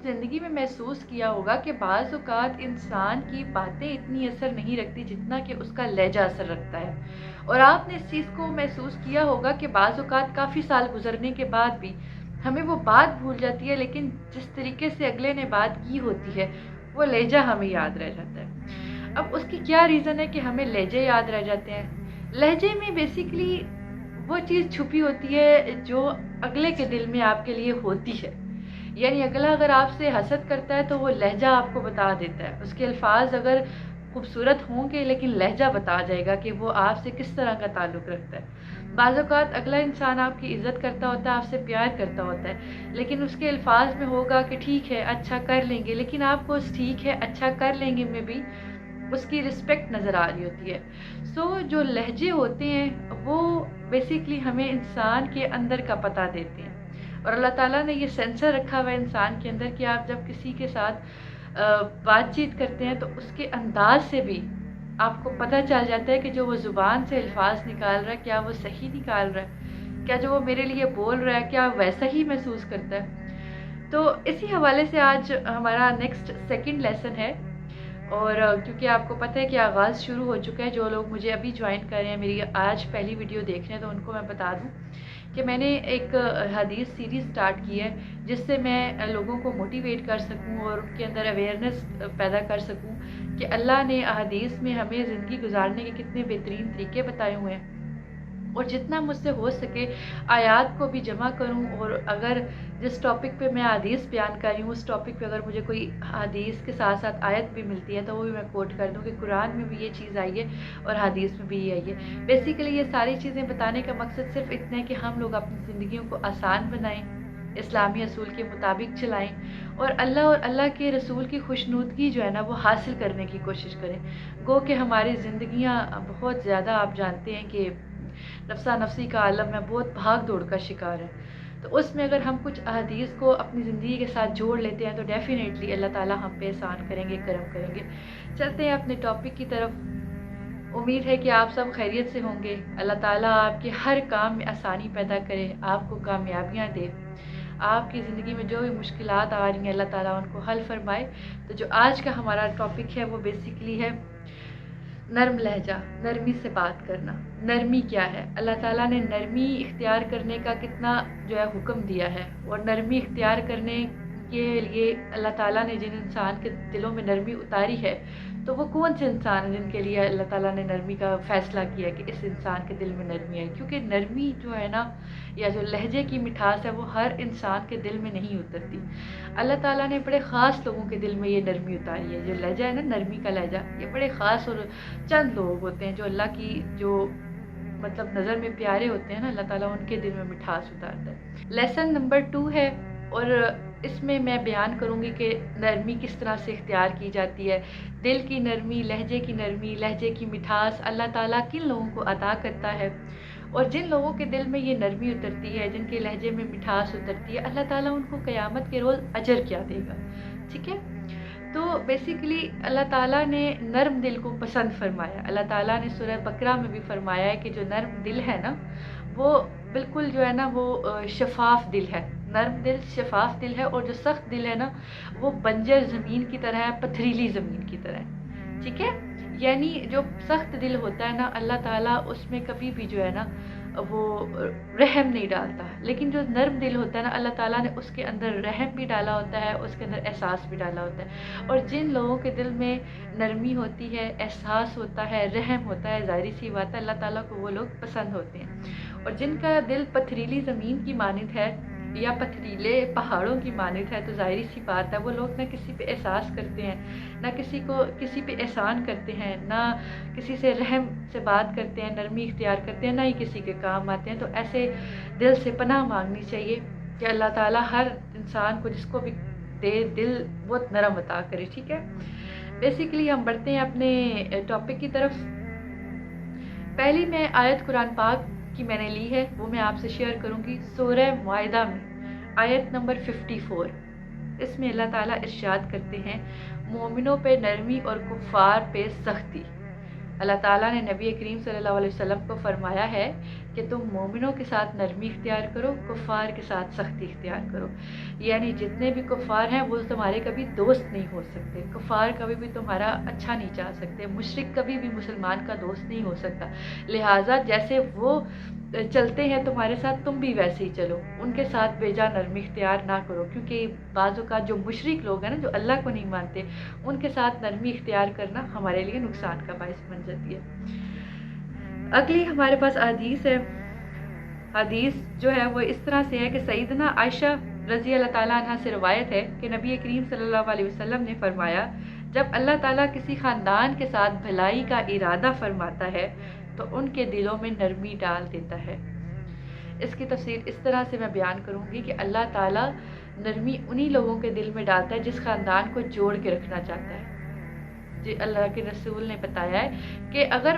خود زندگی میں محسوس کیا ہوگا کہ بعض اوقات انسان کی باتیں اتنی اثر نہیں رکھتی جتنا کہ اس کا لہجہ اثر رکھتا ہے، اور آپ نے اس چیز کو محسوس کیا ہوگا کہ بعض اوقات کافی سال گزرنے کے بعد بھی ہمیں وہ بات بھول جاتی ہے، لیکن جس طریقے سے اگلے نے بات کی ہوتی ہے وہ لہجہ ہمیں یاد رہ جاتا ہے۔ اب اس کی کیا ریزن ہے کہ ہمیں لہجے یاد رہ جاتے ہیں؟ لہجے میں بیسیکلی وہ چیز چھپی ہوتی ہے جو اگلے کے دل میں آپ کے لیے ہوتی ہے، یعنی اگلا اگر آپ سے حسد کرتا ہے تو وہ لہجہ آپ کو بتا دیتا ہے، اس کے الفاظ اگر خوبصورت ہوں گے لیکن لہجہ بتا جائے گا کہ وہ آپ سے کس طرح کا تعلق رکھتا ہے۔ بعض اوقات اگلا انسان آپ کی عزت کرتا ہوتا ہے، آپ سے پیار کرتا ہوتا ہے، لیکن اس کے الفاظ میں ہوگا کہ ٹھیک ہے اچھا کر لیں گے، لیکن آپ کو اس ٹھیک ہے اچھا کر لیں گے میں بھی اس کی رسپیکٹ نظر آ رہی ہوتی ہے۔ جو لہجے ہوتے ہیں وہ بیسیکلی ہمیں انسان کے اندر کا پتہ دیتے ہیں، اور اللہ تعالیٰ نے یہ سینسر رکھا ہوا ہے انسان کے اندر کہ آپ جب کسی کے ساتھ بات چیت کرتے ہیں تو اس کے انداز سے بھی آپ کو پتہ چل جاتا ہے کہ جو وہ زبان سے الفاظ نکال رہا ہے کیا وہ صحیح نکال رہا ہے، کیا جو وہ میرے لیے بول رہا ہے کیا ویسا ہی محسوس کرتا ہے۔ تو اسی حوالے سے آج ہمارا نیکسٹ سیکنڈ لیسن ہے، اور کیونکہ آپ کو پتہ ہے کہ آغاز شروع ہو چکا ہے، جو لوگ مجھے ابھی جوائن کر رہے ہیں میری آج پہلی ویڈیو دیکھ رہے ہیں تو ان کو میں بتا دوں کہ میں نے ایک حدیث سیریز سٹارٹ کی ہے جس سے میں لوگوں کو موٹیویٹ کر سکوں اور ان کے اندر اویئرنیس پیدا کر سکوں کہ اللہ نے احادیث میں ہمیں زندگی گزارنے کے کتنے بہترین طریقے بتائے ہوئے ہیں، اور جتنا مجھ سے ہو سکے آیات کو بھی جمع کروں، اور اگر جس ٹاپک پہ میں حدیث بیان کر رہی ہوں اس ٹاپک پہ اگر مجھے کوئی حدیث کے ساتھ ساتھ آیت بھی ملتی ہے تو وہ بھی میں کوٹ کر دوں کہ قرآن میں بھی یہ چیز آئی ہے اور حدیث میں بھی یہ آئی ہے۔ بیسیکلی یہ ساری چیزیں بتانے کا مقصد صرف اتنا ہے کہ ہم لوگ اپنی زندگیوں کو آسان بنائیں، اسلامی اصول کے مطابق چلائیں، اور اللہ کے رسول کی خوشنودگی جو ہے نا وہ حاصل کرنے کی کوشش کریں۔ گو کہ ہماری زندگیاں بہت زیادہ آپ جانتے ہیں کہ نفسا نفسی کا عالم ہے، بہت بھاگ دوڑ کا شکار ہے، تو اس میں اگر ہم کچھ احادیث کو اپنی زندگی کے ساتھ جوڑ لیتے ہیں تو ڈیفینیٹلی اللہ تعالیٰ ہم پہ احسان کریں گے، کرم کریں گے۔ چلتے ہیں اپنے ٹاپک کی طرف۔ امید ہے کہ آپ سب خیریت سے ہوں گے، اللہ تعالیٰ آپ کے ہر کام میں آسانی پیدا کرے، آپ کو کامیابیاں دے، آپ کی زندگی میں جو بھی مشکلات آ رہی ہیں اللہ تعالیٰ ان کو حل فرمائے۔ تو جو آج کا ہمارا ٹاپک ہے وہ بیسیکلی ہے نرم لہجہ، نرمی سے بات کرنا۔ نرمی کیا ہے؟ اللہ تعالیٰ نے نرمی اختیار کرنے کا کتنا جو ہے حکم دیا ہے، اور نرمی اختیار کرنے کے لیے اللہ تعالیٰ نے جن انسان کے دلوں میں نرمی اتاری ہے تو وہ کون سے انسان ہیں جن کے لیے اللہ تعالیٰ نے نرمی کا فیصلہ کیا کہ اس انسان کے دل میں نرمی ہے؟ کیونکہ نرمی جو ہے نا یا جو لہجے کی مٹھاس ہے وہ ہر انسان کے دل میں نہیں اترتی۔ اللہ تعالیٰ نے بڑے خاص لوگوں کے دل میں یہ نرمی اتاری ہے۔ جو لہجہ ہے نا نرمی کا لہجہ، یہ بڑے خاص اور چند لوگ ہوتے ہیں جو اللہ کی جو مطلب نظر میں پیارے ہوتے ہیں نا، اللہ تعالیٰ ان کے دل میں مٹھاس اتارتا ہے۔ لیسن نمبر 2 ہے، اور اس میں میں بیان کروں گی کہ نرمی کس طرح سے اختیار کی جاتی ہے۔ دل کی نرمی، لہجے کی نرمی، لہجے کی مٹھاس اللہ تعالیٰ کن لوگوں کو عطا کرتا ہے، اور جن لوگوں کے دل میں یہ نرمی اترتی ہے، جن کے لہجے میں مٹھاس اترتی ہے، اللہ تعالیٰ ان کو قیامت کے روز اجر کیا دے گا، ٹھیک ہے؟ تو بیسیکلی اللہ تعالیٰ نے نرم دل کو پسند فرمایا۔ اللہ تعالیٰ نے سورہ بقرہ میں بھی فرمایا ہے کہ جو نرم دل ہے نا وہ بالکل جو ہے نا وہ شفاف دل ہے، نرم دل شفاف دل ہے، اور جو سخت دل ہے نا وہ بنجر زمین کی طرح ہے، پتھریلی زمین کی طرح ہے، ٹھیک ہے؟ یعنی جو سخت دل ہوتا ہے نا اللہ تعالیٰ اس میں کبھی بھی جو ہے نا وہ رحم نہیں ڈالتا، لیکن جو نرم دل ہوتا ہے نا اللہ تعالیٰ نے اس کے اندر رحم بھی ڈالا ہوتا ہے، اس کے اندر احساس بھی ڈالا ہوتا ہے، اور جن لوگوں کے دل میں نرمی ہوتی ہے، احساس ہوتا ہے، رحم ہوتا ہے، ظاہری سی بات ہے اللہ تعالیٰ کو وہ لوگ پسند ہوتے ہیں۔ اور جن کا دل پتھریلی زمین کی مانند ہے یا پتھریلے پہاڑوں کی مانند ہے تو ظاہری سی بات ہے وہ لوگ نہ کسی پہ احساس کرتے ہیں، نہ کسی پہ احسان کرتے ہیں، نہ کسی سے رحم سے بات کرتے ہیں، نرمی اختیار کرتے ہیں، نہ ہی کسی کے کام آتے ہیں۔ تو ایسے دل سے پناہ مانگنی چاہیے کہ اللہ تعالیٰ ہر انسان کو جس کو بھی دے دل بہت نرم عطا کرے، ٹھیک ہے؟ بیسیکلی ہم بڑھتے ہیں اپنے ٹاپک کی طرف۔ پہلی میں آیت قرآن پاک کی میں نے لی ہے وہ میں آپ سے شیئر کروں گی، سورہ مائدہ میں آیت نمبر 54۔ اس میں اللہ تعالیٰ ارشاد کرتے ہیں مومنوں پہ نرمی اور کفار پہ سختی۔ اللہ تعالیٰ نے نبی کریم صلی اللہ علیہ وسلم کو فرمایا ہے کہ تم مومنوں کے ساتھ نرمی اختیار کرو، کفار کے ساتھ سختی اختیار کرو. یعنی جتنے بھی کفار ہیں وہ تمہارے کبھی دوست نہیں ہو سکتے، کفار کبھی بھی تمہارا اچھا نہیں چاہ سکتے، مشرک کبھی بھی مسلمان کا دوست نہیں ہو سکتا. لہٰذا جیسے وہ چلتے ہیں تمہارے ساتھ، تم بھی ویسے ہی چلو، ان کے ساتھ بیجا نرمی اختیار نہ کرو. کیونکہ بعض اوقات جو مشرک لوگ ہیں نا، جو اللہ کو نہیں مانتے، ان کے ساتھ نرمی اختیار کرنا ہمارے لیے نقصان کا باعث بن جاتی ہے. اگلی ہمارے پاس حدیث ہے. حدیث جو ہے وہ اس طرح سے ہے کہ سیدنا عائشہ رضی اللہ تعالیٰ عنہ سے روایت ہے کہ نبی کریم صلی اللہ علیہ وسلم نے فرمایا، جب اللہ تعالیٰ کسی خاندان کے ساتھ بھلائی کا ارادہ فرماتا ہے تو ان کے دلوں میں نرمی ڈال دیتا ہے. اس کی تفسیر اس طرح سے میں بیان کروں گی کہ اللہ تعالیٰ نرمی انہی لوگوں کے دل میں ڈالتا ہے جس خاندان کو جوڑ کے رکھنا چاہتا ہے. جی اللہ کے رسول نے بتایا ہے کہ اگر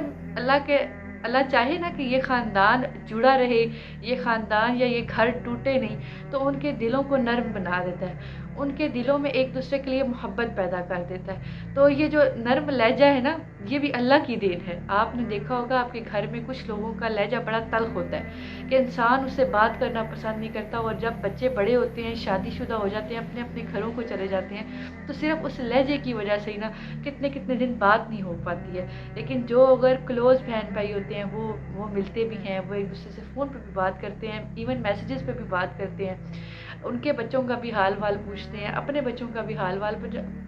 اللہ چاہے نا کہ یہ خاندان جڑا رہے، یہ خاندان یا یہ گھر ٹوٹے نہیں، تو ان کے دلوں کو نرم بنا دیتا ہے، ان کے دلوں میں ایک دوسرے کے لیے محبت پیدا کر دیتا ہے. تو یہ جو نرم لہجہ ہے نا، یہ بھی اللہ کی دین ہے. آپ نے دیکھا ہوگا آپ کے گھر میں کچھ لوگوں کا لہجہ بڑا تلخ ہوتا ہے کہ انسان اس سے بات کرنا پسند نہیں کرتا، اور جب بچے بڑے ہوتے ہیں، شادی شدہ ہو جاتے ہیں، اپنے اپنے گھروں کو چلے جاتے ہیں، تو صرف اس لہجے کی وجہ سے ہی نا کتنے کتنے دن بات نہیں ہو پاتی ہے. لیکن جو اگر کلوز بہن بھائی ہوتے ہیں، وہ ملتے بھی ہیں، وہ ایک دوسرے سے فون پہ بھی بات کرتے ہیں، ایون میسیجز پہ بھی بات کرتے ہیں، ان کے بچوں کا بھی حال وال پوچھتے ہیں، اپنے بچوں کا بھی حال وال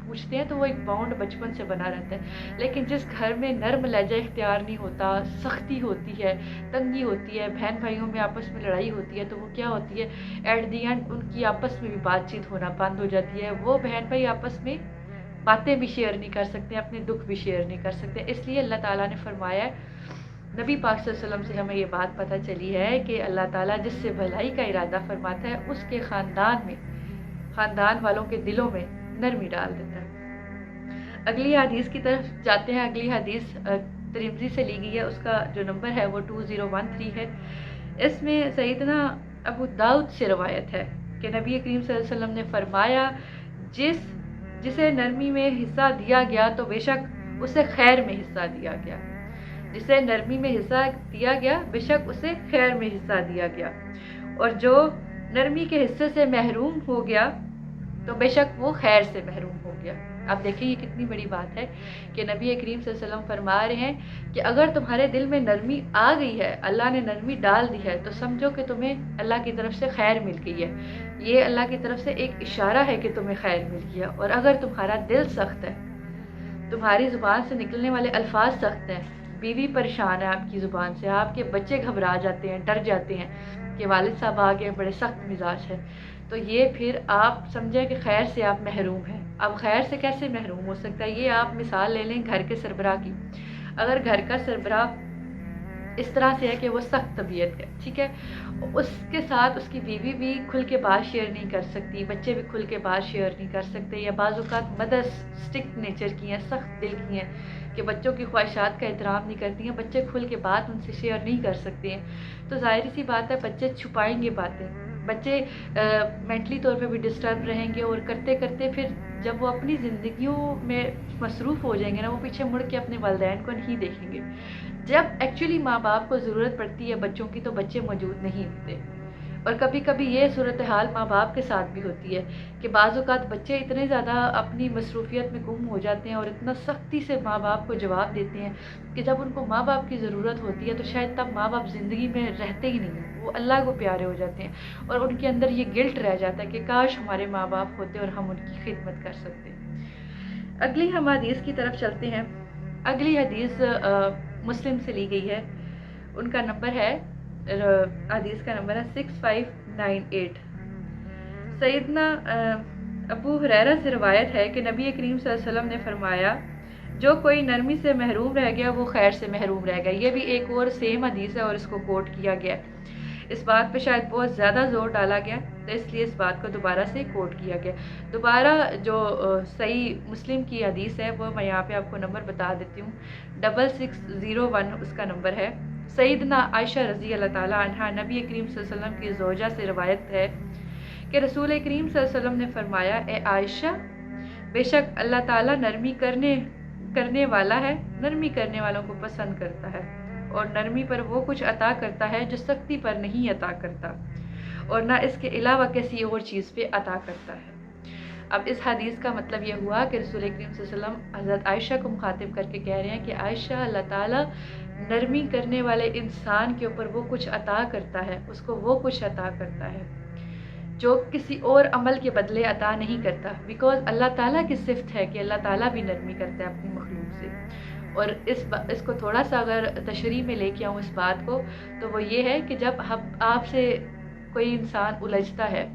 پوچھتے ہیں، تو وہ ایک باؤنڈ بچپن سے بنا رہتا ہے. لیکن جس گھر میں نرم لہجہ اختیار نہیں ہوتا، سختی ہوتی ہے، تنگی ہوتی ہے، بہن بھائیوں میں آپس میں لڑائی ہوتی ہے، تو وہ کیا ہوتی ہے، ایٹ دی اینڈ ان کی آپس میں بھی بات چیت ہونا بند ہو جاتی ہے. وہ بہن بھائی آپس میں باتیں بھی شیئر نہیں کر سکتے، اپنے دکھ بھی شیئر نہیں کر سکتے. اس لیے اللہ تعالیٰ نے فرمایا ہے، نبی پاک صلی اللہ علیہ وسلم سے ہمیں یہ بات پتہ چلی ہے کہ اللہ تعالیٰ جس سے بھلائی کا ارادہ فرماتا ہے، اس کے خاندان والوں کے دلوں میں نرمی ڈال دیتا ہے. اگلی حدیث کی طرف جاتے ہیں. اگلی حدیث ترمذی سے لی گئی ہے، اس کا جو نمبر ہے وہ 2013 ہے. اس میں سیدنا ابو داؤد سے روایت ہے کہ نبی کریم صلی اللہ علیہ وسلم نے فرمایا، جسے نرمی میں حصہ دیا گیا تو بے شک اسے خیر میں حصہ دیا گیا. جسے نرمی میں حصہ دیا گیا، بے شک اسے خیر میں حصہ دیا گیا. اور جو نرمی کے حصے سے محروم ہو گیا تو بے شک وہ خیر سے محروم ہو گیا. اب دیکھیں یہ کتنی بڑی بات ہے کہ نبی کریم صلی اللہ علیہ وسلم فرما رہے ہیں کہ اگر تمہارے دل میں نرمی آ گئی ہے، اللہ نے نرمی ڈال دی ہے، تو سمجھو کہ تمہیں اللہ کی طرف سے خیر مل گئی ہے. یہ اللہ کی طرف سے ایک اشارہ ہے کہ تمہیں خیر مل گیا. اور اگر تمہارا دل سخت ہے، تمہاری زبان سے نکلنے والے الفاظ سخت ہیں، بیوی پریشان ہے آپ کی زبان سے، آپ کے بچے گھبرا جاتے ہیں، ڈر جاتے ہیں کہ والد صاحب آگے بڑے سخت مزاج ہے، تو یہ پھر آپ سمجھیں کہ خیر سے آپ محروم ہیں. اب خیر سے کیسے محروم ہو سکتا ہے؟ یہ آپ مثال لے لیں گھر کے سربراہ کی. اگر گھر کا سربراہ اس طرح سے ہے کہ وہ سخت طبیعت ہے، ٹھیک ہے، اس کے ساتھ اس کی بیوی بھی کھل کے بات شیئر نہیں کر سکتی، بچے بھی کھل کے بات شیئر نہیں کر سکتے، یا بعض اوقات مدر اسٹک نیچر کی ہیں، سخت دل کی ہیں کہ بچوں کی خواہشات کا احترام نہیں کرتی ہیں، بچے کھل کے بات ان سے شیئر نہیں کر سکتے ہیں، تو ظاہر سی بات ہے بچے چھپائیں گے باتیں، بچے مینٹلی طور پہ بھی ڈسٹرب رہیں گے، اور کرتے کرتے پھر جب وہ اپنی زندگیوں میں مصروف ہو جائیں گے نا، وہ پیچھے مڑ کے اپنے والدین کو نہیں دیکھیں گے. جب ایکچولی ماں باپ کو ضرورت پڑتی ہے بچوں کی، تو بچے موجود نہیں ہوتے. اور کبھی کبھی یہ صورتحال ماں باپ کے ساتھ بھی ہوتی ہے کہ بعض اوقات بچے اتنے زیادہ اپنی مصروفیت میں گم ہو جاتے ہیں اور اتنا سختی سے ماں باپ کو جواب دیتے ہیں کہ جب ان کو ماں باپ کی ضرورت ہوتی ہے تو شاید تب ماں باپ زندگی میں رہتے ہی نہیں ہیں، وہ اللہ کو پیارے ہو جاتے ہیں، اور ان کے اندر یہ گلٹ رہ جاتا ہے کہ کاش ہمارے ماں باپ ہوتے اور ہم ان کی خدمت کر سکتے. اگلی ہم حدیث کی طرف چلتے ہیں. اگلی حدیث مسلم سے لی گئی ہے، ان کا نمبر ہے، حدیث کا نمبر ہے 6598. سیدنا ابو ہریرہ سے روایت ہے کہ نبی کریم صلی اللہ علیہ وسلم نے فرمایا، جو کوئی نرمی سے محروم رہ گیا وہ خیر سے محروم رہ گیا. یہ بھی ایک اور سیم حدیث ہے اور اس کو کوٹ کیا گیا. اس بات پہ شاید بہت زیادہ زور ڈالا گیا، تو اس لیے اس بات کو دوبارہ سے کوٹ کیا گیا. دوبارہ جو صحیح مسلم کی حدیث ہے وہ میں یہاں پہ آپ کو نمبر بتا دیتی ہوں، 6601 اس کا نمبر ہے. سیدنا عائشہ رضی اللہ تعالیٰ عنہ نبی کریم صلی اللہ علیہ وسلم کی زوجہ سے روایت ہے کہ رسول کریم صلی اللہ علیہ وسلم نے فرمایا، اے عائشہ، بے شک اللہ تعالیٰ نرمی کرنے والا ہے، نرمی کرنے والوں کو پسند کرتا ہے، اور نرمی پر وہ کچھ عطا کرتا ہے جو سختی پر نہیں عطا کرتا، اور نہ اس کے علاوہ کسی اور چیز پہ عطا کرتا ہے۔ اب اس حدیث کا مطلب یہ ہوا کہ رسول کریم صلی اللہ علیہ وسلم حضرت عائشہ کو مخاطب کر کے کہہ رہے ہیں کہ عائشہ، اللہ تعالیٰ نرمی کرنے والے انسان کے اوپر وہ کچھ عطا کرتا ہے، اس کو وہ کچھ عطا کرتا ہے جو کسی اور عمل کے بدلے عطا نہیں کرتا، بیکاز اللہ تعالیٰ کی صفت ہے کہ اللہ تعالیٰ بھی نرمی کرتا ہے اپنی مخلوق سے۔ اور اس کو تھوڑا سا اگر تشریح میں لے کے آؤں اس بات کو، تو وہ یہ ہے کہ جب آپ سے کوئی انسان الجھتا ہے،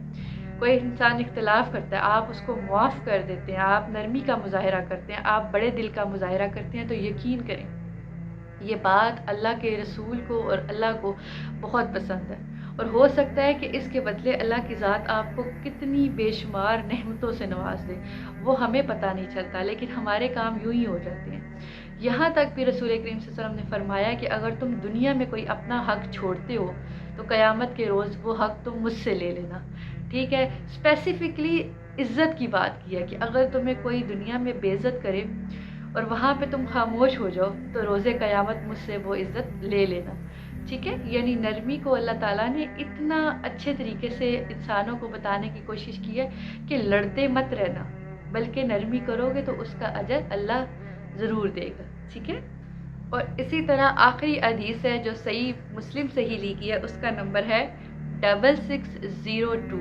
کوئی انسان اختلاف کرتا ہے، آپ اس کو معاف کر دیتے ہیں، آپ نرمی کا مظاہرہ کرتے ہیں، آپ بڑے دل کا مظاہرہ کرتے ہیں، تو یقین کریں یہ بات اللہ کے رسول کو اور اللہ کو بہت پسند ہے، اور ہو سکتا ہے کہ اس کے بدلے اللہ کی ذات آپ کو کتنی بے شمار نعمتوں سے نواز دے، وہ ہمیں پتہ نہیں چلتا، لیکن ہمارے کام یوں ہی ہو جاتے ہیں۔ یہاں تک بھی رسول کریم صلی اللہ علیہ وسلم نے فرمایا کہ اگر تم دنیا میں کوئی اپنا حق چھوڑتے ہو تو قیامت کے روز وہ حق تم مجھ سے لے لینا، ٹھیک ہے۔ اسپیسیفکلی عزت کی بات کی ہے کہ اگر تمہیں کوئی دنیا میں بے عزت کرے اور وہاں پہ تم خاموش ہو جاؤ تو روز قیامت مجھ سے وہ عزت لے لینا، ٹھیک ہے۔ یعنی نرمی کو اللہ تعالیٰ نے اتنا اچھے طریقے سے انسانوں کو بتانے کی کوشش کی ہے کہ لڑتے مت رہنا، بلکہ نرمی کرو گے تو اس کا اجر اللہ ضرور دے گا، ٹھیک ہے۔ اور اسی طرح آخری حدیث ہے جو صحیح مسلم سے ہی لی گئی ہے، اس کا نمبر ہے 6602۔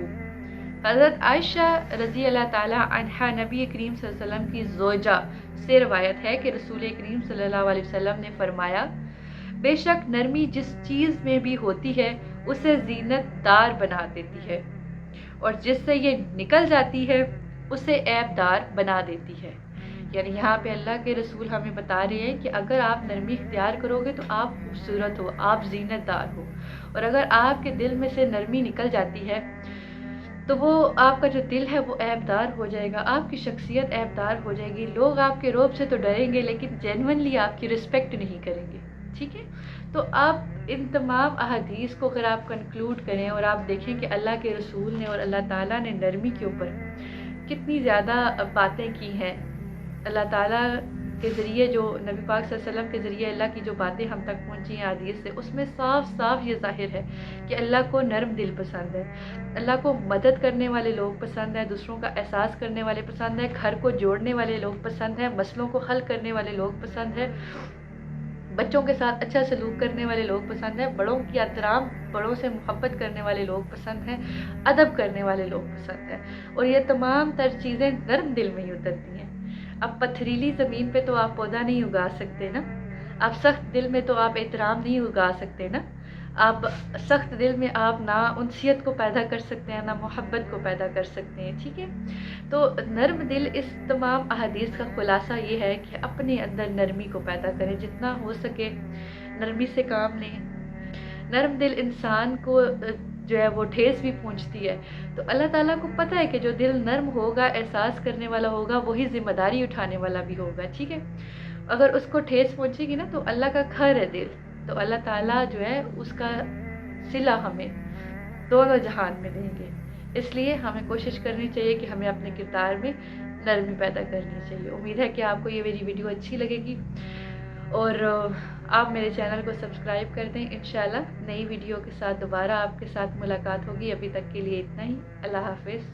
حضرت عائشہ رضی اللہ تعالیٰ عنہا نبی کریم صلی اللہ علیہ وسلم کی زوجہ سے روایت ہے کہ رسول کریم صلی اللہ علیہ وسلم نے فرمایا، بے شک نرمی جس چیز میں بھی ہوتی ہے اسے زینت دار بنا دیتی ہے، اور جس سے یہ نکل جاتی ہے اسے عیب دار بنا دیتی ہے۔ یعنی یہاں پہ اللہ کے رسول ہمیں بتا رہے ہیں کہ اگر آپ نرمی اختیار کرو گے تو آپ خوبصورت ہو، آپ زینت دار ہو، اور اگر آپ کے دل میں سے نرمی نکل جاتی ہے تو وہ آپ کا جو دل ہے وہ عیب دار ہو جائے گا، آپ کی شخصیت عیب دار ہو جائے گی، لوگ آپ کے روب سے تو ڈریں گے لیکن جینونلی آپ کی رسپیکٹ نہیں کریں گے، ٹھیک ہے۔ تو آپ ان تمام احادیث کو اگر آپ کنکلوڈ کریں اور آپ دیکھیں کہ اللہ کے رسول نے اور اللہ تعالیٰ نے نرمی کے اوپر کتنی زیادہ باتیں کی ہیں، اللہ تعالیٰ کے ذریعے جو نبی پاک صلی اللہ علیہ وسلم کے ذریعے اللہ کی جو باتیں ہم تک پہنچی ہیں حدیث سے، اس میں صاف صاف یہ ظاہر ہے کہ اللہ کو نرم دل پسند ہے، اللہ کو مدد کرنے والے لوگ پسند ہیں، دوسروں کا احساس کرنے والے پسند ہیں، گھر کو جوڑنے والے لوگ پسند ہیں، مسئلوں کو حل کرنے والے لوگ پسند ہیں، بچوں کے ساتھ اچھا سلوک کرنے والے لوگ پسند ہیں، بڑوں کی احترام، بڑوں سے محبت کرنے والے لوگ پسند ہیں، ادب کرنے والے لوگ پسند ہیں، اور یہ تمام تر چیزیں نرم دل میں ہی اترتی ہیں۔ اب پتھریلی زمین پہ تو آپ پودا نہیں اگا سکتے نا، آپ سخت دل میں تو آپ احترام نہیں اگا سکتے نا، آپ سخت دل میں آپ نہ انسیت کو پیدا کر سکتے ہیں، نہ محبت کو پیدا کر سکتے ہیں، ٹھیک ہے۔ تو نرم دل، اس تمام احادیث کا خلاصہ یہ ہے کہ اپنے اندر نرمی کو پیدا کریں، جتنا ہو سکے نرمی سے کام لیں۔ نرم دل انسان کو جو ہے وہ ٹھیس بھی پہنچتی ہے، تو اللہ تعالیٰ کو پتہ ہے کہ جو دل نرم ہوگا، احساس کرنے والا ہوگا، وہی ذمہ داری اٹھانے والا بھی ہوگا، ٹھیک ہے۔ اگر اس کو ٹھیس پہنچے گی نا تو اللہ کا گھر ہے دل، تو اللہ تعالیٰ جو ہے اس کا صلہ ہمیں دونوں جہان میں دیں گے۔ اس لیے ہمیں کوشش کرنی چاہیے کہ ہمیں اپنے کردار میں نرمی پیدا کرنی چاہیے۔ امید ہے کہ آپ کو یہ میری ویڈیو اچھی لگے گی، اور آپ میرے چینل کو سبسکرائب کر دیں۔ انشاءاللہ نئی ویڈیو کے ساتھ دوبارہ آپ کے ساتھ ملاقات ہوگی۔ ابھی تک کے لیے اتنا ہی، اللہ حافظ۔